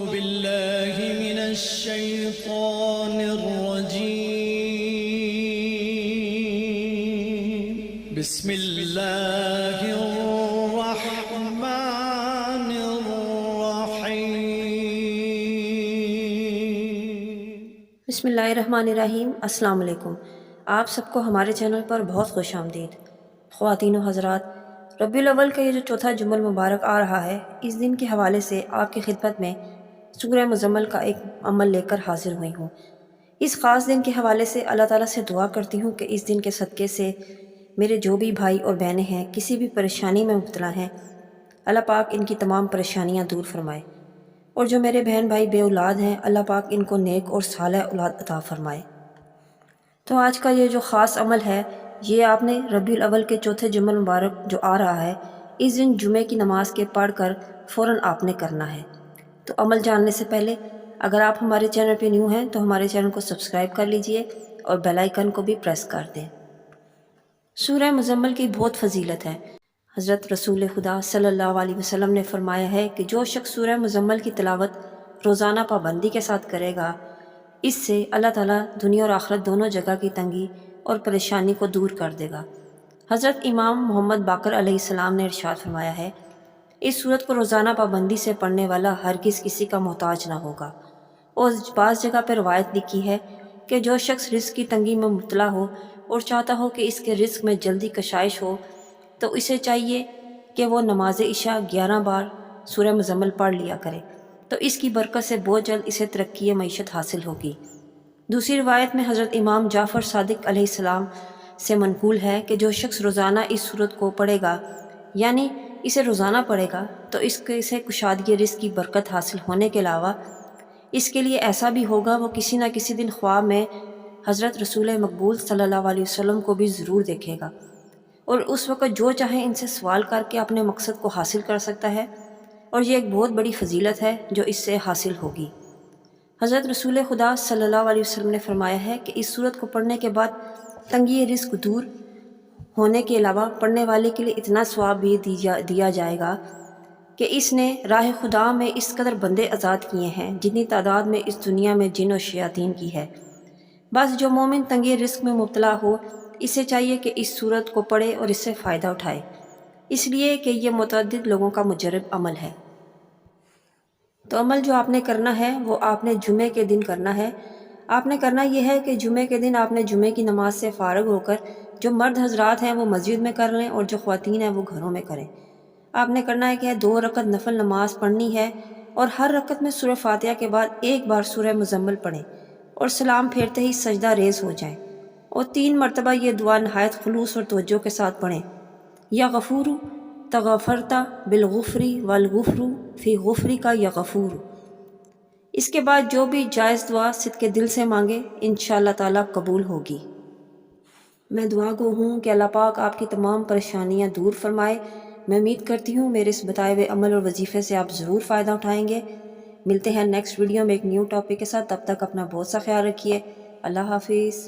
بالله من الشيطان الرجيم بسم الله الرحمن الرحيم بسم اللہ الرحمن الرحیم۔ السلام علیکم۔ آپ سب کو ہمارے چینل پر بہت خوش آمدید۔ خواتین و حضرات، ربیع الاول کا یہ جو چوتھا جمعہ مبارک آ رہا ہے، اس دن کے حوالے سے آپ کی خدمت میں سورہ مزمل کا ایک عمل لے کر حاضر ہوئی ہوں۔ اس خاص دن کے حوالے سے اللہ تعالیٰ سے دعا کرتی ہوں کہ اس دن کے صدقے سے میرے جو بھی بھائی اور بہنیں ہیں کسی بھی پریشانی میں مبتلا ہیں، اللہ پاک ان کی تمام پریشانیاں دور فرمائے، اور جو میرے بہن بھائی بے اولاد ہیں اللہ پاک ان کو نیک اور صالح اولاد عطا فرمائے۔ تو آج کا یہ جو خاص عمل ہے، یہ آپ نے ربیع الاول کے چوتھے جمعہ مبارک جو آ رہا ہے، اس دن جمعے کی نماز کے پڑھ کر فوراً آپ نے کرنا ہے۔ تو عمل جاننے سے پہلے اگر آپ ہمارے چینل پہ نیو ہیں تو ہمارے چینل کو سبسکرائب کر لیجئے اور بیل آئیکن کو بھی پریس کر دیں۔ سورہ مزمل کی بہت فضیلت ہے۔ حضرت رسول خدا صلی اللہ علیہ وسلم نے فرمایا ہے کہ جو شخص سورہ مزمل کی تلاوت روزانہ پابندی کے ساتھ کرے گا، اس سے اللہ تعالیٰ دنیا اور آخرت دونوں جگہ کی تنگی اور پریشانی کو دور کر دے گا۔ حضرت امام محمد باقر علیہ السلام نے ارشاد فرمایا ہے، اس سورت کو روزانہ پابندی سے پڑھنے والا ہرگز کسی کا محتاج نہ ہوگا۔ اور بعض جگہ پر روایت لکھی ہے کہ جو شخص رزق کی تنگی میں مبتلا ہو اور چاہتا ہو کہ اس کے رزق میں جلدی کشائش ہو، تو اسے چاہیے کہ وہ نماز عشاء 11 بار سورہ مزمل پڑھ لیا کرے، تو اس کی برکت سے بہت جلد اسے ترقی معیشت حاصل ہوگی۔ دوسری روایت میں حضرت امام جعفر صادق علیہ السلام سے منقول ہے کہ جو شخص روزانہ اس سورت کو پڑھے گا، یعنی اسے روزانہ پڑھے گا، تو اسے کشادگی رزق کی برکت حاصل ہونے کے علاوہ اس کے لیے ایسا بھی ہوگا وہ کسی نہ کسی دن خواب میں حضرت رسول مقبول صلی اللہ علیہ وسلم کو بھی ضرور دیکھے گا، اور اس وقت جو چاہے ان سے سوال کر کے اپنے مقصد کو حاصل کر سکتا ہے، اور یہ ایک بہت بڑی فضیلت ہے جو اس سے حاصل ہوگی۔ حضرت رسول خدا صلی اللہ علیہ وسلم نے فرمایا ہے کہ اس سورت کو پڑھنے کے بعد تنگی رزق دور ہونے کے علاوہ پڑھنے والے کے لیے اتنا ثواب بھی دیا جائے گا کہ اس نے راہ خدا میں اس قدر بندے آزاد کیے ہیں جتنی تعداد میں اس دنیا میں جن و شیاطین کی ہے۔ بس جو مومن تنگی رزق میں مبتلا ہو، اسے چاہیے کہ اس سورت کو پڑھے اور اس سے فائدہ اٹھائے، اس لیے کہ یہ متعدد لوگوں کا مجرب عمل ہے۔ تو عمل جو آپ نے کرنا ہے وہ آپ نے جمعے کے دن کرنا ہے۔ آپ نے کرنا یہ ہے کہ جمعے کے دن آپ نے جمعے کی نماز سے فارغ ہو کر جو مرد حضرات ہیں وہ مسجد میں کر لیں اور جو خواتین ہیں وہ گھروں میں کریں۔ آپ نے کرنا ہے کہ 2 رکعت نفل نماز پڑھنی ہے، اور ہر رکعت میں سورہ فاتحہ کے بعد 1 بار سورہ مزمل پڑھیں اور سلام پھیرتے ہی سجدہ ریز ہو جائیں، اور 3 مرتبہ یہ دعا نہایت خلوص اور توجہ کے ساتھ پڑھیں، یا غفور تغفرت بالغفری والغفر فی غفری کا یا غفور۔ اس کے بعد جو بھی جائز دعا صدق دل سے مانگے انشاءاللہ تعالیٰ قبول ہوگی۔ میں دعا گو ہوں کہ اللہ پاک آپ کی تمام پریشانیاں دور فرمائے۔ میں امید کرتی ہوں میرے اس بتائے ہوئے عمل اور وظیفے سے آپ ضرور فائدہ اٹھائیں گے۔ ملتے ہیں نیکسٹ ویڈیو میں ایک نیو ٹاپک کے ساتھ، تب تک اپنا بہت سا خیال رکھیے۔ اللہ حافظ۔